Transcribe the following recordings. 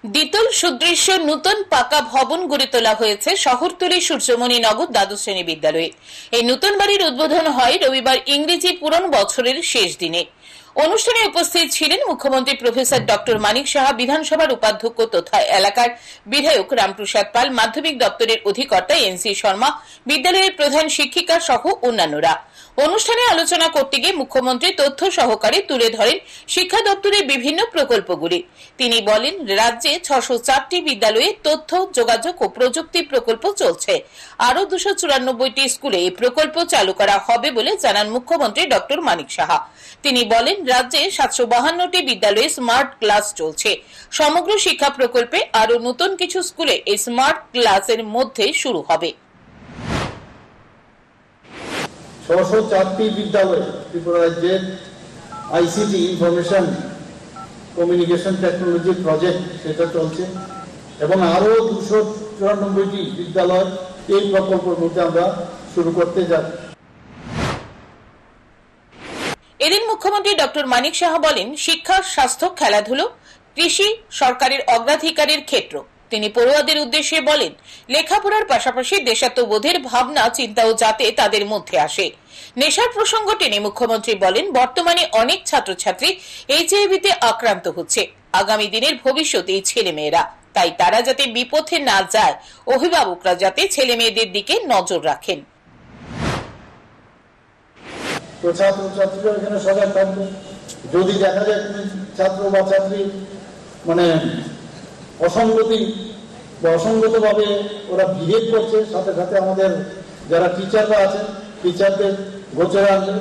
দ্বিতল সুদৃশ্য নূতন পাকা ভবন গড়ে তোলা হয়েছে শহরতলি সূর্যমণি নগর দ্বাদশ শ্রেণী বিদ্যালয়ে। এই নূতন বাড়ির উদ্বোধন হয় রবিবার ইংরেজি পুরন বছরের শেষ দিনে। অনুষ্ঠানে উপস্থিত ছিলেন মুখ্যমন্ত্রী প্রফেসর ডক্টর মানিক সাহা, বিধানসভার উপাধ্যক্ষ তথা এলাকার বিধায়ক রামপ্রসাদ পাল, মাধ্যমিক দপ্তরের অধিকর্তা এনসি শর্মা, বিদ্যালয়ের প্রধান শিক্ষিকা সহ অন্যান্যরা। অনুষ্ঠানে আলোচনা করতে গিয়ে মুখ্যমন্ত্রী তথ্য সহকারে তুলে ধরেন শিক্ষা দপ্তরের বিভিন্ন প্রকল্পগুলি। তিনি বলেন, রাজ্যে 604টি বিদ্যালয়ে তথ্য যোগাযোগ ও প্রযুক্তি প্রকল্প চলছে। আরো 294টি স্কুলে এই প্রকল্প চালু করা হবে বলে জানান মুখ্যমন্ত্রী ডক্টর মানিক সাহা। তিনি বলেন, রাজ্যে 752টি বিদ্যালয়ে স্মার্ট ক্লাস চলছে। সমগ্র শিক্ষা প্রকল্পে আরো নতুন কিছু স্কুলে এই স্মার্ট ক্লাসের মধ্যে শুরু হবে। 604টি বিদ্যালয় ত্রিপুরা রাজ্যের ICT information communication technology project সেটা চলছে এবং আরো 294টি বিদ্যালয় এই প্রকল্পের মধ্যে আমরা শুরু করতে যাচ্ছি। এদিন মুখ্যমন্ত্রী ডক্টর মানিক সাহা বলেন, শিক্ষা, স্বাস্থ্য, খেলাধুলো, কৃষি সরকারের অগ্রাধিকারের ক্ষেত্র। তিনি পড়ুয়াদের উদ্দেশ্যে বলেন, লেখাপড়ার পাশাপাশি দেশাত্মবোধের ভাবনা চিন্তাও যাতে তাদের মধ্যে আসে। নেশার প্রসঙ্গ টেনে মুখ্যমন্ত্রী বলেন, বর্তমানে অনেক ছাত্রছাত্রী এইচআইভিতে আক্রান্ত হচ্ছে। আগামী দিনের ভবিষ্যৎ এই ছেলে মেয়েরা, তাই তারা যাতে বিপথে না যায়, অভিভাবকরা যাতে ছেলে মেয়েদের দিকে নজর রাখেন। তো ছাত্রছাত্রীরা এখানে সজাগ থাকবে। যদি দেখা যায় কোনো ছাত্র বা ছাত্রী অসঙ্গতি বা অসঙ্গতভাবে ওরা বিহেভ করছে, সাথে সাথে আমাদের যারা টিচাররা আছেন টিচারদের গোচরে আনবে,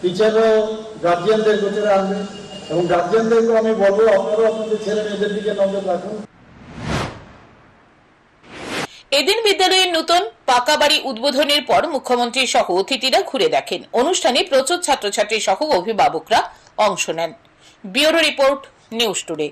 টিচাররাও গার্জিয়ানদের গোচরে আনবে এবং গার্জিয়ানদেরকেও আমি বলবো আপনারাও আপনাদের ছেলে মেয়েদের দিকে নজর রাখুন। এদিন বিদ্যালয়ের নতুন পাকা বাড়ি উদ্বোধনের পর মুখ্যমন্ত্রী সহ অতিথিরা ঘুরে দেখেন। অনুষ্ঠানে প্রচুর ছাত্রছাত্রী সহ অভিভাবকরা অংশ নেন। Bureau report, news today.